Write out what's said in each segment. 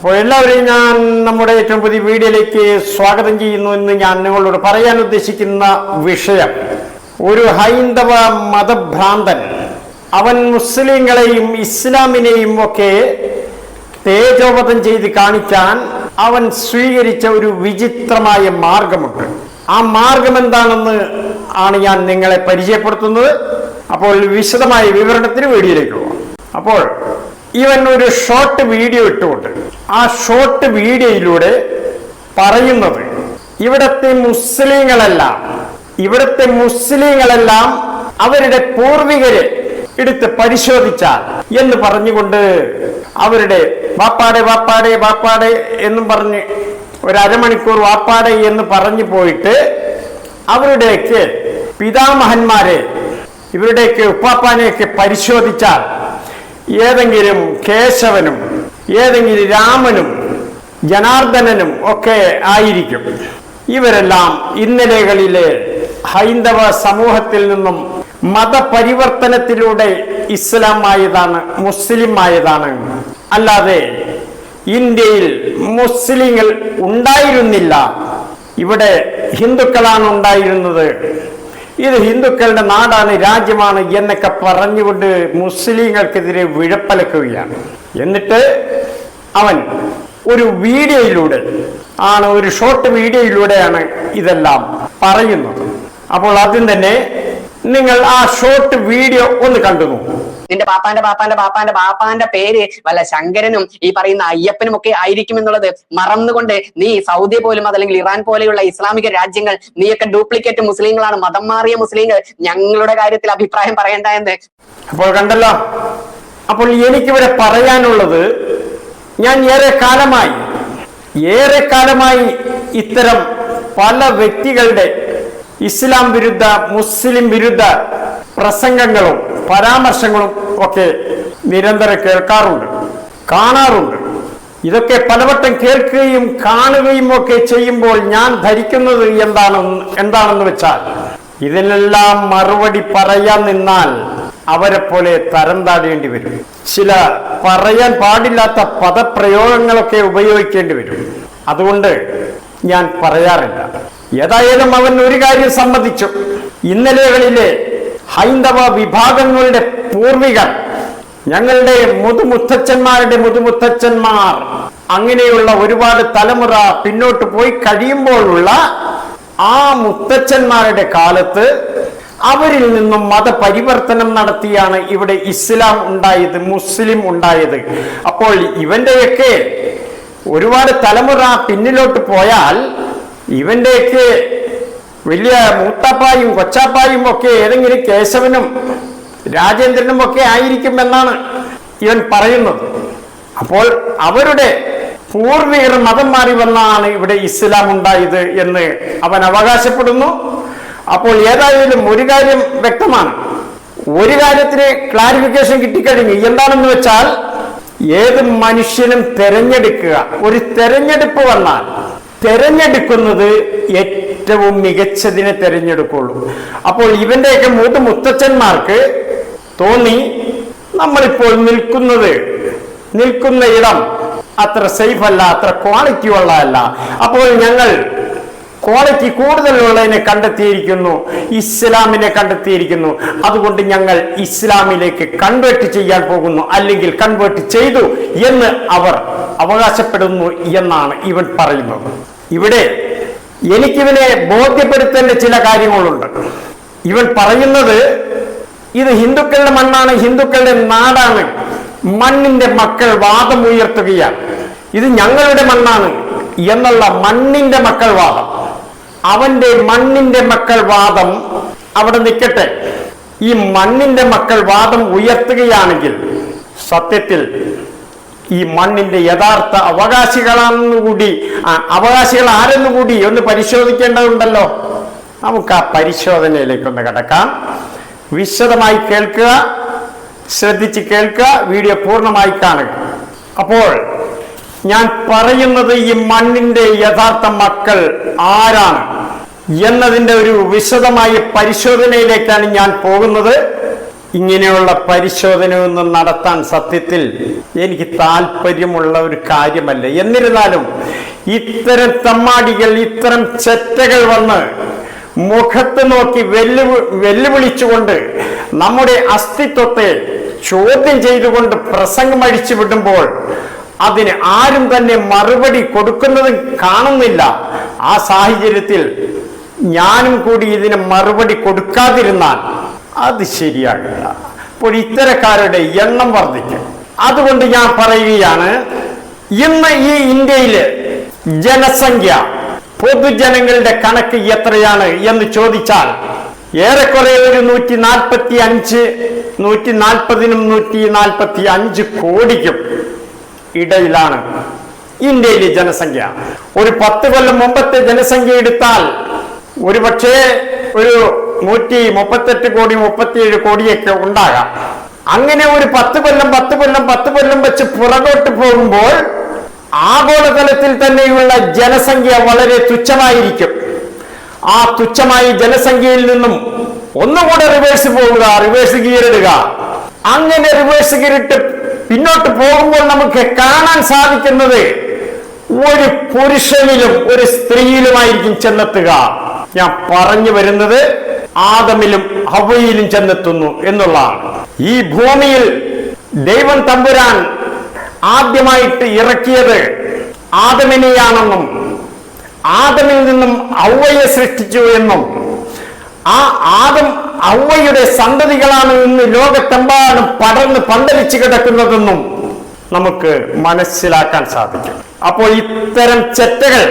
അപ്പോൾ എല്ലാവരെയും ഞാൻ നമ്മുടെ ഏറ്റവും പുതിയ വീഡിയോയിലേക്ക് സ്വാഗതം ചെയ്യുന്നു. എന്ന് ഞാൻ നിങ്ങളോട് പറയാൻ ഉദ്ദേശിക്കുന്ന വിഷയം, ഒരു ഹൈന്ദവ മതഭ്രാന്തൻ അവൻ മുസ്ലിങ്ങളെയും ഇസ്ലാമിനെയും ഒക്കെ തേജോവധം ചെയ്ത് കാണിക്കാൻ അവൻ സ്വീകരിച്ച ഒരു വിചിത്രമായ മാർഗമുണ്ട്. ആ മാർഗം എന്താണെന്ന് ആണ് ഞാൻ നിങ്ങളെ പരിചയപ്പെടുത്തുന്നത്. അപ്പോൾ വിശദമായ വിവരണത്തിന് വീഡിയോയിലേക്ക് പോകാം. അപ്പോൾ ഇവൻ ഒരു ഷോർട്ട് വീഡിയോ ഇട്ടുകൊണ്ട് ആ ഷോർട്ട് വീഡിയോയിലൂടെ പറയുന്നത്, ഇവിടുത്തെ മുസ്ലിങ്ങളെല്ലാം അവരുടെ പൂർവികരെ എടുത്ത് പരിശോധിച്ചാൽ എന്ന് പറഞ്ഞുകൊണ്ട് അവരുടെ വാപ്പാടെ എന്നും പറഞ്ഞ് ഒരു അരമണിക്കൂർ വാപ്പാടെ എന്ന് പറഞ്ഞു പോയിട്ട് അവരുടെയൊക്കെ പിതാമഹന്മാരെ, ഇവരുടെയൊക്കെ ഉപ്പാപ്പാനെയൊക്കെ പരിശോധിച്ചാൽ ഏതെങ്കിലും കേശവനും ഏതെങ്കിലും രാമനും ജനാർദ്ദനനും ഒക്കെ ആയിരിക്കും. ഇവരെല്ലാം ഇന്നലെകളിലെ ഹൈന്ദവ സമൂഹത്തിൽ നിന്നും മതപരിവർത്തനത്തിലൂടെ ഇസ്ലാമായതാണ്, മുസ്ലിം ആയതാണ്. അല്ലാതെ ഇന്ത്യയിൽ മുസ്ലിങ്ങൾ ഉണ്ടായിരുന്നില്ല, ഇവിടെ ഹിന്ദുക്കളാണ് ഉണ്ടായിരുന്നത്, ഇത് ഹിന്ദുക്കളുടെ നാടാണ്, രാജ്യമാണ് എന്നൊക്കെ പറഞ്ഞുകൊണ്ട് മുസ്ലിങ്ങൾക്കെതിരെ വിഴപ്പലക്കുകയാണ്. എന്നിട്ട് അവൻ ഒരു വീഡിയോയിലൂടെ ആണ്, ഒരു ഷോർട്ട് വീഡിയോയിലൂടെയാണ് ഇതെല്ലാം പറയുന്നത്. അപ്പോൾ ആദ്യം തന്നെ നിങ്ങൾ ആ ഷോർട്ട് വീഡിയോ ഒന്ന് കണ്ടു നോക്കൂ. നിന്റെ പാപ്പാന്റെ പേര് വല്ല ശങ്കരനും ഈ പറയുന്ന അയ്യപ്പനും ഒക്കെ ആയിരിക്കും എന്നുള്ളത് മറന്നുകൊണ്ട് നീ സൗദി പോലും അതല്ലെങ്കിൽ ഇറാൻ പോലെയുള്ള ഇസ്ലാമിക രാജ്യങ്ങൾ, നീയൊക്കെ ഡ്യൂപ്ലിക്കേറ്റ് മുസ്ലിങ്ങളാണ്, മതം മാറിയ മുസ്ലിങ്ങൾ, ഞങ്ങളുടെ കാര്യത്തിൽ അഭിപ്രായം പറയണ്ട എന്ന്. അപ്പോൾ കണ്ടല്ലോ. അപ്പോൾ എനിക്കിവിടെ പറയാനുള്ളത്, ഞാൻ ഏറെ കാലമായി ഇത്തരം പല വ്യക്തികളുടെ ഇസ്ലാം വിരുദ്ധ മുസ്ലിം വിരുദ്ധ പ്രസംഗങ്ങളും പരാമർശങ്ങളും ഒക്കെ നിരന്തരം കേൾക്കാറുണ്ട്, കാണാറുണ്ട്. ഇതൊക്കെ പലവട്ടം കേൾക്കുകയും കാണുകയും ഒക്കെ ചെയ്യുമ്പോൾ ഞാൻ ധരിക്കുന്നത് എന്താണെന്ന് വെച്ചാൽ, ഇതിനെല്ലാം മറുപടി പറയാൻ നിന്നാൽ അവരെ പോലെ തരം താഴേണ്ടി വരും. ചില പറയാൻ പാടില്ലാത്ത പദപ്രയോഗങ്ങളൊക്കെ ഉപയോഗിക്കേണ്ടി വരും. അതുകൊണ്ട് ഞാൻ പറയാറില്ല. ഏതായാലും അവൻ ഒരു കാര്യം സമ്മതിച്ചു, ഇന്നലെകളിലെ ഹൈന്ദവ വിഭാഗങ്ങളുടെ പൂർവികർ, ഞങ്ങളുടെ മുതുമുത്തച്ഛന്മാർ അങ്ങനെയുള്ള ഒരുപാട് തലമുറ പിന്നോട്ട് പോയി കഴിയുമ്പോഴുള്ള ആ മുത്തച്ഛന്മാരുടെ കാലത്ത് അവരിൽ നിന്നും മതപരിവർത്തനം നടത്തിയാണ് ഇവിടെ ഇസ്ലാം ഉണ്ടായത്, മുസ്ലിം ഉണ്ടായത്. അപ്പോൾ ഇവന്റെയൊക്കെ ഒരുപാട് തലമുറ പിന്നിലോട്ട് പോയാൽ ഇവന്റെയൊക്കെ വലിയ മൂത്താപ്പായും കൊച്ചാപ്പായും ഒക്കെ ഏതെങ്കിലും കേശവനും രാജേന്ദ്രനും ഒക്കെ ആയിരിക്കും എന്നാണ് ഇവൻ പറയുന്നത്. അപ്പോൾ അവരുടെ പൂർവികർ മതം മാറി വന്നാണ് ഇവിടെ ഇസ്ലാം ഉണ്ടായത് എന്ന് അവൻ അവകാശപ്പെടുന്നു. അപ്പോൾ ഏതായാലും ഒരു കാര്യം വ്യക്തമാണ്, ഒരു കാര്യത്തിന് ക്ലാരിഫിക്കേഷൻ കിട്ടിക്കഴിഞ്ഞു. എന്താണെന്ന് വെച്ചാൽ, ഏത് മനുഷ്യനും തെരഞ്ഞെടുക്കുക, ഒരു തെരഞ്ഞെടുപ്പ് വന്നാൽ തെരഞ്ഞെടുക്കുന്നത് ഏറ്റവും മികച്ചതിനെ തെരഞ്ഞെടുക്കുള്ളൂ. അപ്പോൾ ഇവന്റെയൊക്കെ മുത്തച്ഛന്മാർക്ക് തോന്നി, നമ്മളിപ്പോൾ നിൽക്കുന്ന ഇടം അത്ര സേഫ് അല്ല, അത്ര ക്വാളിറ്റി ഉള്ളതല്ല, അപ്പോൾ ഞങ്ങൾ ക്വാളിറ്റി കൂടുതലുള്ളതിനെ കണ്ടെത്തിയിരിക്കുന്നു, ഇസ്ലാമിനെ കണ്ടെത്തിയിരിക്കുന്നു, അതുകൊണ്ട് ഞങ്ങൾ ഇസ്ലാമിലേക്ക് കൺവേർട്ട് ചെയ്യാൻ പോകുന്നു, അല്ലെങ്കിൽ കൺവേർട്ട് ചെയ്തു എന്ന് അവർ അവകാശപ്പെടുന്നു എന്നാണ് ഇവൻ പറയുന്നത്. ഇവിടെ എനിക്കിവനെ ബോധ്യപ്പെടുത്തേണ്ട ചില കാര്യങ്ങളുണ്ട്. ഇവൻ പറയുന്നത്, ഇത് ഹിന്ദുക്കളുടെ മണ്ണാണ്, ഹിന്ദുക്കളുടെ നാടാണ്, മണ്ണിന്റെ മക്കൾ വാദം ഉയർത്തുകയാണ്. ഇത് ഞങ്ങളുടെ മണ്ണാണ് എന്നുള്ള മണ്ണിന്റെ മക്കൾ വാദം, അവന്റെ മണ്ണിന്റെ മക്കൾ വാദം അവിടെ നിൽക്കട്ടെ. ഈ മണ്ണിന്റെ മക്കൾ വാദം ഉയർത്തുകയാണെങ്കിൽ സത്യത്തിൽ ഈ മണ്ണിന്റെ യഥാർത്ഥ അവകാശികൾ ആരെന്നുകൂടി ഒന്ന് പരിശോധിക്കേണ്ടതുണ്ടല്ലോ. നമുക്ക് ആ പരിശോധനയിലേക്കൊന്ന് കടക്കാം. വിശദമായി കേൾക്കുക, ശ്രദ്ധിച്ച് കേൾക്കുക, വീഡിയോ പൂർണ്ണമായി കാണുക. അപ്പോൾ ഞാൻ പറയുന്നത്, ഈ മണ്ണിന്റെ യഥാർത്ഥ മക്കൾ ആരാണ് എന്നതിൻ്റെ ഒരു വിശദമായ പരിശോധനയിലേക്കാണ് ഞാൻ പോകുന്നത്. ഇങ്ങനെയുള്ള പരിശോധനയൊന്നും നടത്താൻ സത്യത്തിൽ എനിക്ക് താല്പര്യമുള്ള ഒരു കാര്യമല്ല. എന്നിരുന്നാലും ഇത്തരം തമ്മാടികൾ, ഇത്തരം ചെറ്റകൾ വന്ന് മുഖത്ത് നോക്കി വെല്ലുവിളിച്ചുകൊണ്ട് നമ്മുടെ അസ്തിത്വത്തെ ചോദ്യം ചെയ്തുകൊണ്ട് പ്രസംഗം അഴിച്ചു വിടുമ്പോൾ അതിന് ആരും തന്നെ മറുപടി കൊടുക്കുന്നത് കാണുന്നില്ല. ആ സാഹചര്യത്തിൽ ഞാനും കൂടി ഇതിന് മറുപടി കൊടുക്കാതിരുന്നാൽ അത് ശരിയാകില്ല. അപ്പോൾ ഇത്തരക്കാരുടെ എണ്ണം വർദ്ധിക്കും. അതുകൊണ്ട് ഞാൻ പറയുകയാണ്, ഇന്ന് ഈ ഇന്ത്യയിലെ ജനസംഖ്യ, പൊതുജനങ്ങളുടെ കണക്ക് എത്രയാണ് എന്ന് ചോദിച്ചാൽ ഏറെക്കുറെ ഒരു 145, 140-നും 145 കോടിക്കും ഇടയിലാണ് ഇന്ത്യയിലെ ജനസംഖ്യ. ഒരു 10 കൊല്ലം മുമ്പത്തെ ജനസംഖ്യ എടുത്താൽ ഒരു പക്ഷേ ഒരു 138 കോടി 37 കോടിയൊക്കെ ഉണ്ടാകാം. അങ്ങനെ ഒരു 10 കൊല്ലം വെച്ച് പുറകോട്ട് പോകുമ്പോൾ ആഗോളതലത്തിൽ തന്നെയുള്ള ജനസംഖ്യ വളരെ തുച്ഛമായിരിക്കും. ആ തുച്ഛമായ ജനസംഖ്യയിൽ നിന്നും ഒന്നുകൂടെ റിവേഴ്സ് പോവുക, റിവേഴ്സ് ഗിയറിടുക. അങ്ങനെ റിവേഴ്സ് ഗിയറിട്ട് പിന്നോട്ട് പോകുമ്പോൾ നമുക്ക് കാണാൻ സാധിക്കുന്നത് ഒരു പുരുഷനിലും ഒരു സ്ത്രീയിലുമായിരിക്കും ചെന്നെത്തുക. ഞാൻ പറഞ്ഞു വരുന്നത് ആദമിലും ഹവ്വയിലും ചെന്നെത്തുന്നു എന്നുള്ളതാണ്. ഈ ഭൂമിയിൽ ദൈവം തമ്പുരാൻ ആദ്യമായിട്ട് ഇറക്കിയത് ആദമിനെയാണെന്നും ആദമിൽ നിന്നും ഹവ്വയെ സൃഷ്ടിച്ചു എന്നും ആ ആദം ഹവ്വയുടെ സന്തതികളാണ് ഇന്ന് ലോകത്തെമ്പാടും പടർന്ന് പന്തലിച്ചു കിടക്കുന്നതെന്നും നമുക്ക് മനസ്സിലാക്കാൻ സാധിക്കും. അപ്പോൾ ഇത്തരം ചെറ്റകൾ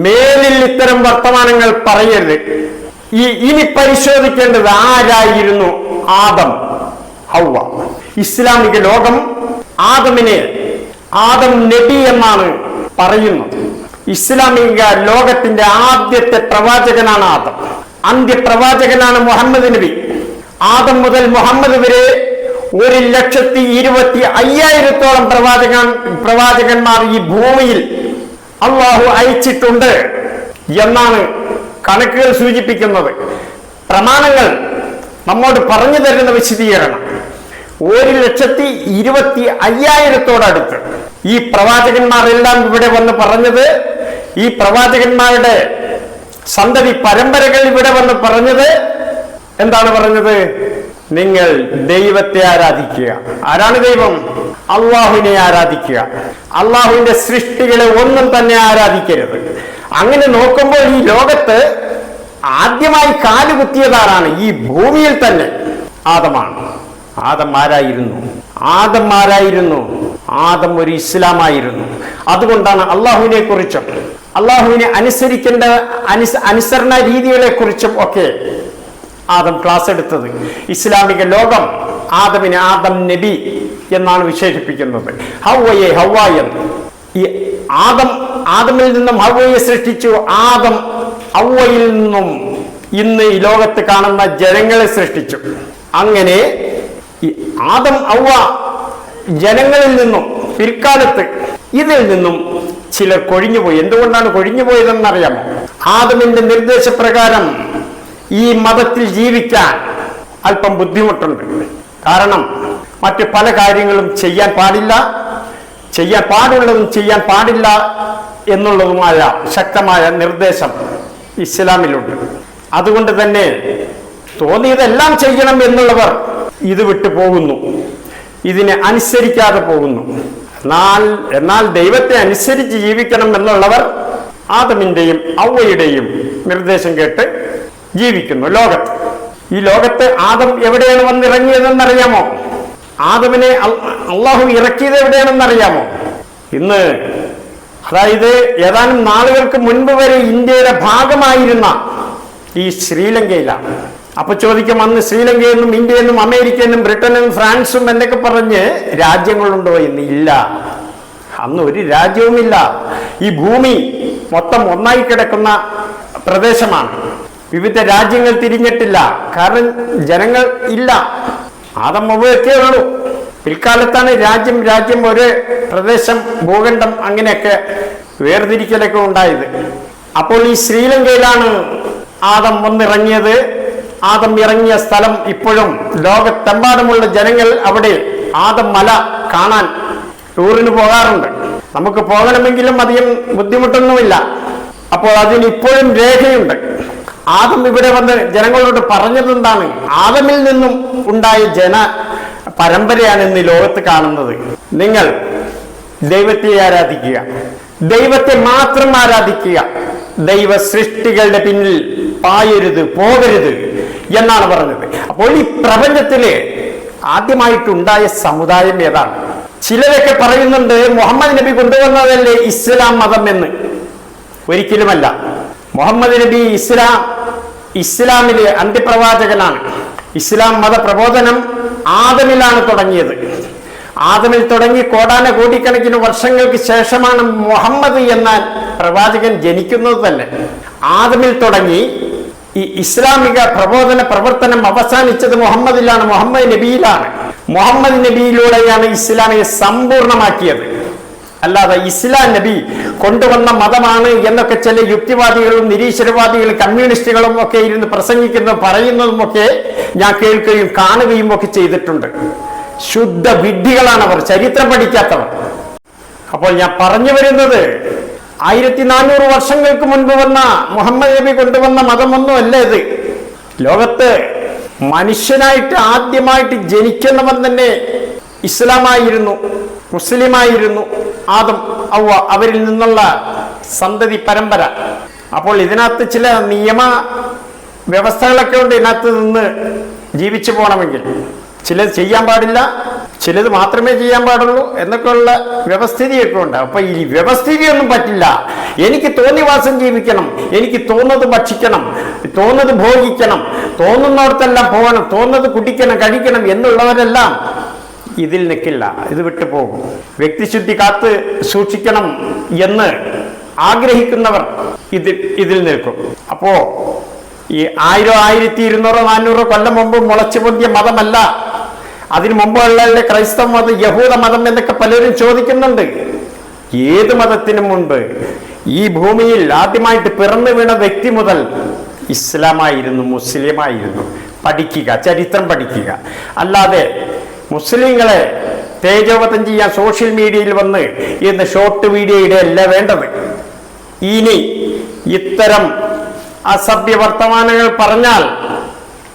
മേലിൽ ഇത്തരം വർത്തമാനങ്ങൾ പറയരുത്. ഇനി പരിശോധിക്കേണ്ടത് ആരായിരുന്നു ആദം ഹവ്വ. ഇസ്ലാമിക ലോകം ആദമിനെ ആദം നബി എന്നാണ് പറയുന്നത്. ഇസ്ലാമിക ലോകത്തിന്റെ ആദ്യത്തെ പ്രവാചകനാണ് ആദം. അന്ത്യപ്രവാചകനാണ് മുഹമ്മദ് നബി. ആദം മുതൽ മുഹമ്മദ് വരെ 1,25,000-ഓളം പ്രവാചകന്മാർ ഈ ഭൂമിയിൽ അള്ളാഹു അയച്ചിട്ടുണ്ട് എന്നാണ് കണക്കുകൾ സൂചിപ്പിക്കുന്നത്. പ്രമാണങ്ങൾ നമ്മോട് പറഞ്ഞു തരുന്ന വിശദീകരണം 1,25,000-ഓടടുത്ത് ഈ പ്രവാചകന്മാരെല്ലാം ഇവിടെ വന്ന് പറഞ്ഞത്, ഈ പ്രവാചകന്മാരുടെ സന്തതി പരമ്പരകൾ ഇവിടെ വന്ന് പറഞ്ഞത് എന്താണ് പറഞ്ഞത്? നിങ്ങൾ ദൈവത്തെ ആരാധിക്കുക. ആരാണ് ദൈവം? അള്ളാഹുവിനെ ആരാധിക്കുക. അള്ളാഹുവിന്റെ സൃഷ്ടികളെ ഒന്നും തന്നെ ആരാധിക്കരുത്. അങ്ങനെ നോക്കുമ്പോൾ ഈ ലോകത്ത് ആദ്യമായി കാലുകുത്തിയതാരാണ്? ഈ ഭൂമിയിൽ തന്നെ ആദമാണ്. ആദം ആരായിരുന്നു? ആദം ഒരു ഇസ്ലാമായിരുന്നു. അതുകൊണ്ടാണ് അള്ളാഹുവിനെ കുറിച്ചും അള്ളാഹുവിനെ അനുസരിക്കേണ്ട അനുസരണ രീതികളെ കുറിച്ചും ഒക്കെ ആദം ക്ലാസ് എടുത്തത്. ഇസ്ലാമിക ലോകം ആദമിനെ ആദം നബി എന്നാണ് വിശേഷിപ്പിക്കുന്നത്. ഹവ്വയെ ഹവ്വ എന്ന്. ഈ ആദമിൽ നിന്നും ഹവ്വയെ സൃഷ്ടിച്ചു. ആദം ഹവ്വയിൽ നിന്നും ഇന്ന് ഈ ലോകത്ത് കാണുന്ന ജനങ്ങളെ സൃഷ്ടിച്ചു. അങ്ങനെ ഈ ആദം ഹവ്വ ജനങ്ങളിൽ നിന്നും പിൽക്കാലത്ത് ഇതിൽ നിന്നും ചിലർ കൊഴിഞ്ഞുപോയി. എന്തുകൊണ്ടാണ് കൊഴിഞ്ഞുപോയതെന്നറിയാമോ? ആദമിന്റെ നിർദ്ദേശപ്രകാരം ഈ മതത്തിൽ ജീവിക്കാൻ അല്പം ബുദ്ധിമുട്ടുണ്ട്. കാരണം മറ്റ് പല കാര്യങ്ങളും ചെയ്യാൻ പാടില്ല, ചെയ്യാൻ പാടുള്ളതും ചെയ്യാൻ പാടില്ല എന്നുള്ളതുമായ ശക്തമായ നിർദ്ദേശം ഇസ്ലാമിലുണ്ട്. അതുകൊണ്ട് തന്നെ തോന്നിയതെല്ലാം ചെയ്യണം എന്നുള്ളവർ ഇത് വിട്ടു പോകുന്നു, ഇതിനെ അനുസരിക്കാതെ പോകുന്നു. എന്നാൽ ദൈവത്തെ അനുസരിച്ച് ജീവിക്കണം എന്നുള്ളവർ ആദമിന്റെയും ഹവ്വയുടെയും നിർദ്ദേശം കേട്ട് ജീവിക്കുന്നു ലോകത്ത്. ഈ ലോകത്ത് ആദം എവിടെയാണ് വന്നിറങ്ങിയതെന്നറിയാമോ? ആദമിനെ അള്ളാഹു ഇറക്കിയത് എവിടെയാണെന്നറിയാമോ? ഇന്ന്, അതായത് ഏതാനും നാളുകൾക്ക് മുൻപ് വരെ ഇന്ത്യയുടെ ഭാഗമായിരുന്ന ഈ ശ്രീലങ്കയിലാണ്. അപ്പൊ ചോദിക്കും, അന്ന് ശ്രീലങ്കയെന്നും ഇന്ത്യയെന്നും അമേരിക്കയെന്നും ബ്രിട്ടനും ഫ്രാൻസും എന്നൊക്കെ പറഞ്ഞ് രാജ്യങ്ങളുണ്ടോ എന്ന്? ഇല്ല, അന്ന് ഒരു രാജ്യവുമില്ല. ഈ ഭൂമി മൊത്തം ഒന്നായി കിടക്കുന്ന പ്രദേശമാണ്. വിവിധ രാജ്യങ്ങൾ തിരിഞ്ഞിട്ടില്ല. കാരണം ജനങ്ങൾ ഇല്ല, ആദം ഹവ്വയൊക്കെ ഉള്ളൂ. പിൽക്കാലത്താണ് രാജ്യം ഒരു പ്രദേശം, ഭൂഖണ്ഡം അങ്ങനെയൊക്കെ വേർതിരിക്കലൊക്കെ ഉണ്ടായത്. അപ്പോൾ ഈ ശ്രീലങ്കയിലാണ് ആദം വന്നിറങ്ങിയത്. ആദം ഇറങ്ങിയ സ്ഥലം ഇപ്പോഴും ലോകത്തെമ്പാടുമുള്ള ജനങ്ങൾ അവിടെ ആദം മല കാണാൻ ടൂറിന് പോകാറുണ്ട്. നമുക്ക് പോകണമെങ്കിലും അധികം ബുദ്ധിമുട്ടൊന്നുമില്ല. അപ്പോൾ അതിന് ഇപ്പോഴും രേഖയുണ്ട്. ആദം ഇവിടെ വന്ന് ജനങ്ങളോട് പറഞ്ഞത് എന്താണ്? ആദമിൽ നിന്നും ഉണ്ടായ ജന പരമ്പരയാണ് ഇന്ന് ലോകത്ത് കാണുന്നത്. നിങ്ങൾ ദൈവത്തെ ആരാധിക്കുക, ദൈവത്തെ മാത്രം ആരാധിക്കുക, ദൈവ സൃഷ്ടികളുടെ പിന്നിൽ പായരുത്, പോകരുത് എന്നാണ് പറഞ്ഞത്. അപ്പോൾ ഈ പ്രപഞ്ചത്തില് ആദ്യമായിട്ടുണ്ടായ സമുദായം ഏതാണ്? ചിലരൊക്കെ പറയുന്നുണ്ട് മുഹമ്മദ് നബി കൊണ്ടുവന്നതല്ലേ ഇസ്ലാം മതം എന്ന്. ഒരിക്കലുമല്ല. മുഹമ്മദ് നബി ഇസ്ലാമിലെ അന്ത്യപ്രവാചകനാണ്. ഇസ്ലാം മത പ്രബോധനം ആദമിലാണ് തുടങ്ങിയത്. ആദമിൽ തുടങ്ങി കോടാനകോടിക്കണക്കിന് വർഷങ്ങൾക്ക് ശേഷമാണ് മുഹമ്മദ് എന്ന പ്രവാചകൻ ജനിക്കുന്നത് തന്നെ. ആദമിൽ തുടങ്ങി ഈ ഇസ്ലാമിക പ്രബോധന പ്രവർത്തനം അവസാനിച്ചത് മുഹമ്മദിലാണ്, മുഹമ്മദ് നബിയിലാണ്. മുഹമ്മദ് നബിയിലൂടെയാണ് ഇസ്ലാമിനെ സമ്പൂർണമാക്കിയത്. അല്ലാതെ ഇസ്ലാം നബി കൊണ്ടുവന്ന മതമാണ് എന്നൊക്കെ ചില യുക്തിവാദികളും നിരീശ്വരവാദികളും കമ്മ്യൂണിസ്റ്റുകളും ഒക്കെ ഇരുന്ന് പ്രസംഗിക്കുന്നതും പറയുന്നതും ഒക്കെ ഞാൻ കേൾക്കുകയും കാണുകയും ഒക്കെ ചെയ്തിട്ടുണ്ട്. ശുദ്ധ വിഡ്ഢികളാണ് അവർ, ചരിത്രം പഠിക്കാത്തവർ. അപ്പോൾ ഞാൻ പറഞ്ഞു വരുന്നത് 1400 വർഷങ്ങൾക്ക് മുൻപ് വന്ന മുഹമ്മദ് നബി കൊണ്ടുവന്ന മതമൊന്നും അല്ല ഇത്. ലോകത്ത് മനുഷ്യനായിട്ട് ആദ്യമായിട്ട് ജനിക്കുന്നവൻ തന്നെ ഇസ്ലാമായിരുന്നു, മുസ്ലിമായിരുന്നു. ആദം ഔവ അവരിൽ നിന്നുള്ള സന്തതി പരമ്പര. അപ്പോൾ ഇതിനകത്ത് ചില നിയമ വ്യവസ്ഥകളൊക്കെ ഉണ്ട്. ഇതിനകത്ത് നിന്ന് ജീവിച്ചു പോകണമെങ്കിൽ ചിലത് ചെയ്യാൻ പാടില്ല, ചിലത് മാത്രമേ ചെയ്യാൻ പാടുള്ളൂ എന്നൊക്കെയുള്ള വ്യവസ്ഥിതിയൊക്കെ ഉണ്ട്. അപ്പൊ ഈ വ്യവസ്ഥിതിയൊന്നും പറ്റില്ല. എനിക്ക് തോന്നിവാസം ജീവിക്കണം, എനിക്ക് തോന്നുന്നത് ഭക്ഷിക്കണം, തോന്നുന്നത് ഭോഗിക്കണം, തോന്നുന്നിടത്തെല്ലാം പോകണം, തോന്നുന്നത് കുടിക്കണം, കഴിക്കണം എന്നുള്ളവരെല്ലാം ഇതിൽ നിൽക്കില്ല, ഇത് വിട്ടു പോകും. വ്യക്തിശുദ്ധി കാത്ത് സൂക്ഷിക്കണം എന്ന് ആഗ്രഹിക്കുന്നവർ ഇതിൽ നിൽക്കും. അപ്പോ ഈ 1000, 1200, 400 കൊല്ലം മുമ്പ് മുളച്ചു പൊന്തിയ മതമല്ല. അതിനു മുമ്പുള്ള ക്രൈസ്തവ മതം, യഹൂദ മതം എന്നൊക്കെ പലരും ചോദിക്കുന്നുണ്ട്. ഏത് മതത്തിനും മുൻപ് ഈ ഭൂമിയിൽ ആദ്യമായിട്ട് പിറന്നു വീണ വ്യക്തി മുതൽ ഇസ്ലാമായിരുന്നു, മുസ്ലിമായിരുന്നു. പഠിക്കുക, ചരിത്രം പഠിക്കുക. അല്ലാതെ മുസ്ലിങ്ങളെ തേജോവധം ചെയ്യാൻ സോഷ്യൽ മീഡിയയിൽ വന്ന് ഇന്ന് ഷോർട്ട് വീഡിയോ ഇടയല്ല വേണ്ടത്. ഇനി ഇത്തരം അസഭ്യ വർത്തമാനങ്ങൾ പറഞ്ഞാൽ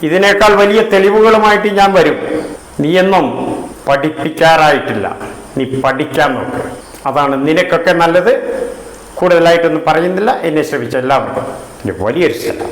ഇതിനേക്കാൾ വലിയ തെളിവുകളുമായിട്ട് ഞാൻ വരും. നീയൊന്നും പഠിപ്പിക്കാറായിട്ടില്ല, നീ പഠിക്കാൻ നോക്ക്. അതാണ് നിനക്കൊക്കെ നല്ലത്. കൂടുതലായിട്ടൊന്നും പറയുന്നില്ല. എന്നെ ശ്രമിച്ച എല്ലാവർക്കും വലിയൊരു സ്ഥലം.